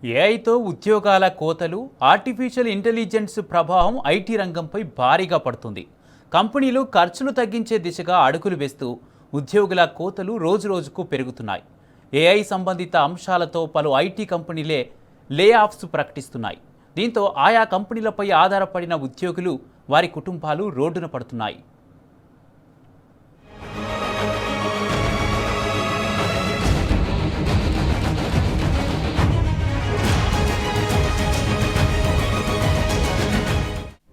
ఏఐతో ఉద్యోగాల కోతలు, artificial intelligence ప్రభావం ఐటీ రంగంపై భారీగా పడుతుంది. కంపెనీలు ఖర్చులు తగ్గించే దిశగా అడుగులు వేస్తూ ఉద్యోగుల కోతలు రోజురోజుకు పెరుగుతున్నాయి. ఏఐ సంబంధిత అంశాలతో పలు ఐటీ కంపెనీలే లే ఆఫ్స్ ప్రకటిస్తున్నాయి. దీంతో ఆయా కంపెనీలపై ఆధారపడిన ఉద్యోగులు, వారి కుటుంబాలు రోడ్డున పడుతున్నాయి.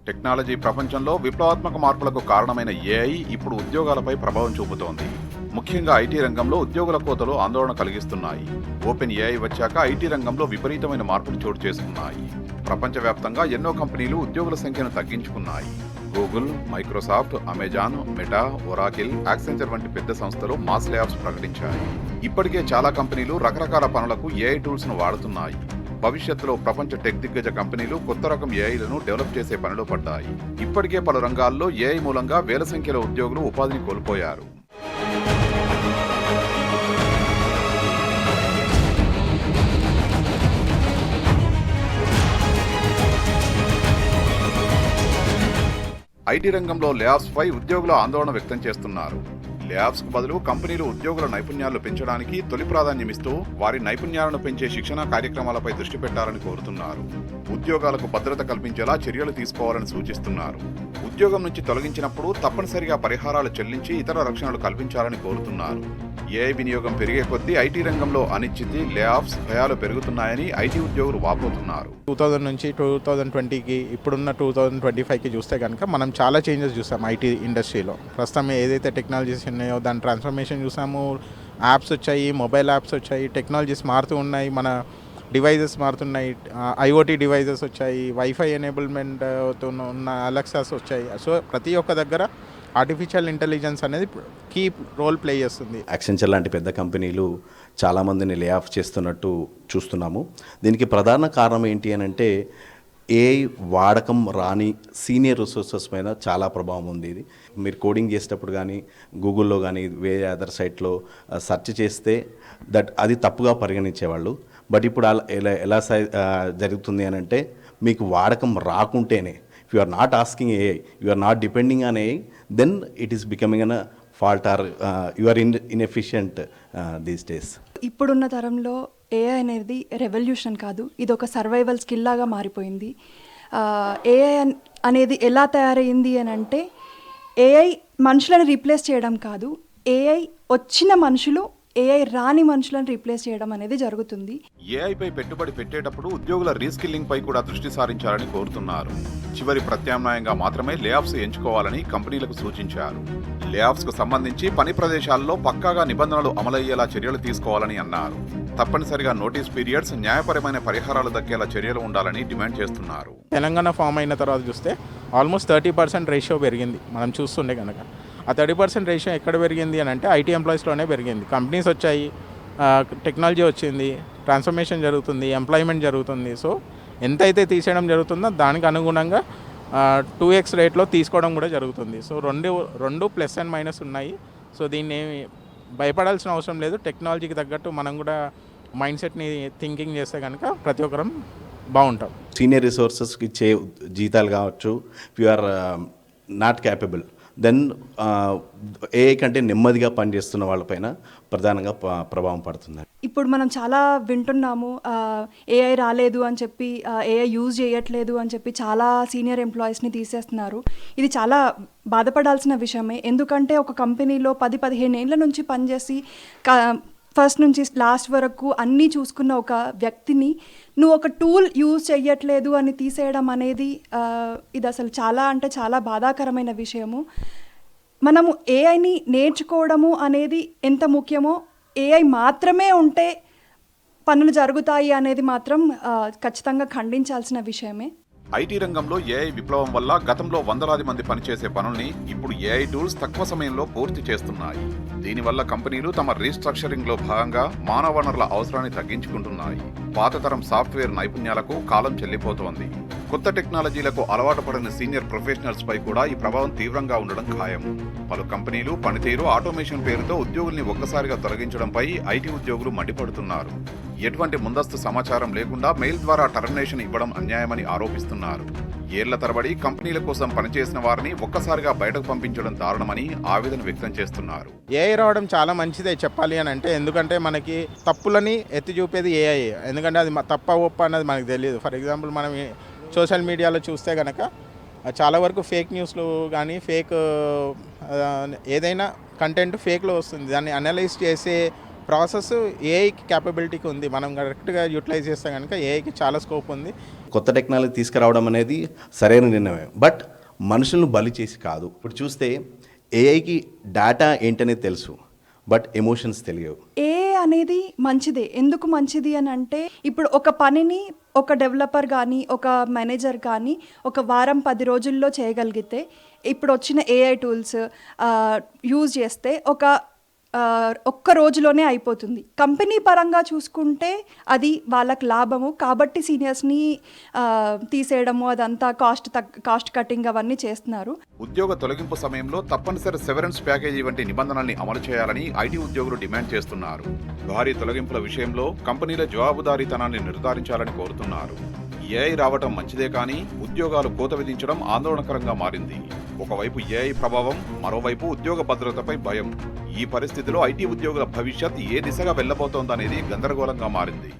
టెక్నాలజీ ప్రపంచంలో విప్లవాత్మక మార్పులకు కారణమైన ఏఐ ఇప్పుడు ఉద్యోగాలపై ప్రభావం చూపుతోంది. ముఖ్యంగా ఐటీ రంగంలో ఉద్యోగుల కోతలు ఆందోళన కలిగిస్తున్నాయి. ఓపెన్ ఏఐ వచ్చాక ఐటీ రంగంలో విపరీతమైన మార్పులు చోటు చేసుకున్నాయి. ప్రపంచవ్యాప్తంగా ఎన్నో కంపెనీలు ఉద్యోగుల సంఖ్యను తగ్గించుకున్నాయి. Google, Microsoft, Amazon, Meta, Oracle, Accenture వంటి పెద్ద సంస్థలు మాస్ లే ఆఫ్స్ ప్రకటించాయి. ఇప్పటికే చాలా కంపెనీలు రకరకాల పనులకు ఏఐ టూల్స్ ను వాడుతున్నాయి. భవిష్యత్తులో ప్రపంచ టెక్ దిగ్గజ కంపెనీలు కొత్త రకం ఏఐలను డెవలప్ చేసే పనిలో పడ్డాయి. ఇప్పటికే పలు రంగాల్లో ఏఐ మూలంగా వేల సంఖ్యలో ఉద్యోగులు ఉపాధిని కోల్పోయారు. ఐటీ రంగంలో లే ఆఫ్స్ పై ఉద్యోగులు ఆందోళన వ్యక్తం చేస్తున్నారు. లే ఆఫ్స్ కు బదులు కంపెనీలు ఉద్యోగుల నైపుణ్యాలు పెంచడానికి తొలి ప్రాధాన్యమిస్తూ వారి నైపుణ్యాలను పెంచే శిక్షణ కార్యక్రమాలపై దృష్టి పెట్టాలని కోరుతున్నారు. ఉద్యోగాలకు భద్రత కల్పించేలా చర్యలు తీసుకోవాలని సూచిస్తున్నారు. ఉద్యోగం నుంచి తొలగించినప్పుడు తప్పనిసరిగా పరిహారాలు చెల్లించి ఇతర రక్షణలు కల్పించాలని కోరుతున్నారు. ఏఐ వినియోగం పెరిగే కొద్దీ ఐటీ రంగంలో అనిశ్చితి, లే ఆఫ్స్ భయాలు పెరుగుతున్నాయని ఐటీ ఉద్యోగులు వాపోతున్నారు. 2000 నుంచి 2020కి ఇప్పుడున్న 2025కి చూస్తే కనుక మనం చాలా చేంజెస్ చూసాం ఐటీ ఇండస్ట్రీలో. ప్రస్తుతం ఏదైతే టెక్నాలజీస్ ఉన్నాయో దాని ట్రాన్స్ఫర్మేషన్ చూసాము. యాప్స్ వచ్చాయి, మొబైల్ యాప్స్ వచ్చాయి, టెక్నాలజీస్ మారుతూ ఉన్నాయి, మన డివైజెస్ మారుతున్నాయి, ఐఓటీ డివైజెస్ వచ్చాయి, వైఫై ఎనేబుల్మెంట్తో ఉన్న అలెక్సాస్ వచ్చాయి. సో ప్రతి ఒక్క దగ్గర ఆర్టిఫిషియల్ ఇంటెలిజెన్స్ అనేది కీ రోల్ ప్లే చేస్తుంది. యాక్సెంచర్ లాంటి పెద్ద కంపెనీలు చాలామందిని లే ఆఫ్ చేస్తున్నట్టు చూస్తున్నాము. దీనికి ప్రధాన కారణం ఏంటి అని అంటే ఏఐ వాడకం రాని సీనియర్ రిసోర్సెస్ పైన చాలా ప్రభావం ఉంది. ఇది మీరు కోడింగ్ చేసేటప్పుడు కానీ గూగుల్లో కానీ వేరే అదర్ సైట్లో సెర్చ్ చేస్తే అది తప్పుగా పరిగణించేవాళ్ళు. బట్ ఇప్పుడు ఎలా జరుగుతుంది అని అంటే మీకు వాడకం రాకుంటేనే, if you are not asking AI, you are not depending on AI, then it is becoming a fault or you are inefficient these days. ఇప్పుడున్న తరంలో ఏఐ అనేది రెవల్యూషన్ కాదు, ఇది ఒక సర్వైవల్ స్కిల్ లాగా మారిపోయింది. ఏఐ అనేది ఎలా తయారైంది అని అంటే ఏఐ మనుషులను రీప్లేస్ చేయడం కాదు, ఏఐ వచ్చిన మనుషులు ఏఐ రాని మనుషులను రీప్లేస్ చేయడం అనేది జరుగుతుంది. ఏఐపై పెట్టుబడి పెట్టేటప్పుడు ఉద్యోగుల రీస్కిల్లింగ్ పై కూడా దృష్టి సారించాలని కోరుతున్నారు. చివరి ప్రత్యామ్నాయంగా మాత్రమే లే ఆఫ్స్ ఎంచుకోవాలని కంపెనీలకు సూచించారు. లే ఆఫ్స్ కు సంబంధించి పని ప్రదేశాల్లో పక్కాగా నిబంధనలు అమలయ్యేలా చర్యలు తీసుకోవాలని అన్నారు. తప్పనిసరిగా నోటీస్ పీరియడ్స్, న్యాయపరమైన పరిహారాలు దక్కేలా చర్యలు ఉండాలని డిమాండ్ చేస్తున్నారు. తెలంగాణ ఫామ్ అయిన తర్వాత చూస్తే ఆల్మోస్ట్ 30% రేషియో పెరిగింది. మనం చూస్తుండే కనుక ఆ 30% రేషియో ఎక్కడ పెరిగింది అని అంటే ఐటీ ఎంప్లాయీస్లోనే పెరిగింది. కంపెనీస్ వచ్చాయి, టెక్నాలజీ వచ్చింది, ట్రాన్స్ఫర్మేషన్ జరుగుతుంది, ఎంప్లాయ్మెంట్ జరుగుతుంది. సో ఎంతైతే తీసేయడం జరుగుతుందో దానికి అనుగుణంగా 2x రేట్లో తీసుకోవడం కూడా జరుగుతుంది. సో రెండు ప్లస్ అండ్ మైనస్ ఉన్నాయి. సో దీన్ని భయపడాల్సిన అవసరం లేదు. టెక్నాలజీకి తగ్గట్టు మనం కూడా మైండ్ సెట్ని థింకింగ్ చేస్తే కనుక ప్రతి ఒక్కరం బాగుంటాం. సీనియర్ రిసోర్సెస్కి ఇచ్చే జీతాలు కావచ్చు, you are not capable, then AI కంటే నెమ్మదిగా పనిచేస్తున్న వాళ్ళపైన ప్రధానంగా ప్రభావం పడుతుంది. ఇప్పుడు మనం చాలా వింటున్నాము, ఏఐ రాలేదు అని చెప్పి, ఏఐ యూజ్ చేయట్లేదు అని చెప్పి చాలా సీనియర్ ఎంప్లాయీస్ని తీసేస్తున్నారు. ఇది చాలా బాధపడాల్సిన విషయమే. ఎందుకంటే ఒక కంపెనీలో 10-15 ఏళ్ళ నుంచి పనిచేసి ఫస్ట్ నుంచి లాస్ట్ వరకు అన్నీ చూసుకున్న ఒక వ్యక్తిని నువ్వు ఒక టూల్ యూజ్ చేయట్లేదు అని తీసేయడం అనేది ఇది అసలు చాలా అంటే చాలా బాధాకరమైన విషయము. మనము ఏఐని నేర్చుకోవడము అనేది ఎంత ముఖ్యమో, ఏఐ మాత్రమే ఉంటే పనులు జరుగుతాయి అనేది మాత్రం ఖచ్చితంగా ఖండించాల్సిన విషయమే. ఐటీ రంగంలో ఏఐ విప్లవం వల్ల గతంలో వందలాది మంది పనిచేసే పనుల్ని ఇప్పుడు ఏఐ టూల్స్ తక్కువ సమయంలో పూర్తి చేస్తున్నాయి. దీనివల్ల కంపెనీలు తమ రీస్ట్రక్చరింగ్ లో భాగంగా మానవ వనరుల అవసరాన్ని తగ్గించుకుంటున్నాయి. పాత తరం సాఫ్ట్వేర్ నైపుణ్యాలకు కాలం చెల్లిపోతోంది. కొత్త టెక్నాలజీలకు అలవాటు పడిన సీనియర్ ప్రొఫెషనల్స్ పై కూడా ఈ ప్రభావం తీవ్రంగా ఉండడం ఖాయం. పలు కంపెనీలు పనితీరు ఆటోమేషన్ పేరుతో ఉద్యోగుల్ని ఒక్కసారిగా తొలగించడంపై ఐటీ ఉద్యోగులు మండిపడుతున్నారు. ఎటువంటి ముందస్తు సమాచారం లేకుండా మెయిల్ ద్వారా టర్మినేషన్ ఇవ్వడం అన్యాయమని ఆరోపిస్తున్నారు. ఏళ్ల తరబడి కంపెనీల కోసం పనిచేసిన వారిని ఒక్కసారిగా బయటకు పంపించడం దారుణమని ఆవేదన వ్యక్తం చేస్తున్నారు. ఏఐ రావడం చాలా మంచిదే చెప్పాలి అని అంటే, ఎందుకంటే మనకి తప్పులని ఎత్తి చూపేది ఏఐ. ఎందుకంటే అది తప్ప ఒప్ప అన్నది మనకు తెలియదు. ఫర్ ఎగ్జాంపుల్ మనం సోషల్ మీడియాలో చూస్తే కనుక చాలా వరకు ఫేక్ న్యూస్లు కానీ ఏదైనా కంటెంట్ ఫేక్లో వస్తుంది. దాన్ని అనలైజ్ చేసే ప్రాసెస్ ఏఐకి క్యాపబిలిటీకి ఉంది. మనం కరెక్ట్గా యూటిలైజ్ చేస్తే కనుక ఏఐకి చాలా స్కోప్ ఉంది. కొత్త టెక్నాలజీ తీసుకురావడం అనేది సరైన నిర్ణయం, బట్ మనుషులను బలి చేసి కాదు. ఇప్పుడు చూస్తే ఏఐకి డేటా ఏంటనేది తెలుసు, బట్ ఎమోషన్స్ తెలియవు. ఏ అనేది మంచిదే. ఎందుకు మంచిది అని అంటే, ఇప్పుడు ఒక పనిని ఒక డెవలపర్ కానీ ఒక మేనేజర్ కానీ ఒక వారం 10 రోజుల్లో చేయగలిగితే, ఇప్పుడు వచ్చిన ఏఐ టూల్స్ యూజ్ చేస్తే ఒక్క రోజులోనే అయిపోతుంది. కంపెనీ పరంగా చూసుకుంటే అది వాళ్ళకి లాభము. కాబట్టి సీనియర్స్ని తీసేయడము, అదంతా కాస్ట్ కటింగ్ అవన్నీ చేస్తున్నారు. ఉద్యోగ తొలగింపు సమయంలో తప్పనిసరి సెవరెన్స్ ప్యాకేజీ వంటి నిబంధనల్ని అమలు చేయాలని ఐటీ ఉద్యోగులు డిమాండ్ చేస్తున్నారు. భారీ తొలగింపుల విషయంలో కంపెనీల జవాబుదారీతనాన్ని నిర్ధారించాలని కోరుతున్నారు. ఏఐ రావటం మంచిదే కానీ ఉద్యోగాలు కోత విధించడం ఆందోళనకరంగా మారింది. ఒకవైపు ఏఐ ప్రభావం, మరోవైపు ఉద్యోగ భద్రతపై భయం. ఈ పరిస్థితిలో ఐటీ ఉద్యోగుల భవిష్యత్ ఏ దిశగా వెళ్లబోతోందనేది గందరగోళంగా మారింది.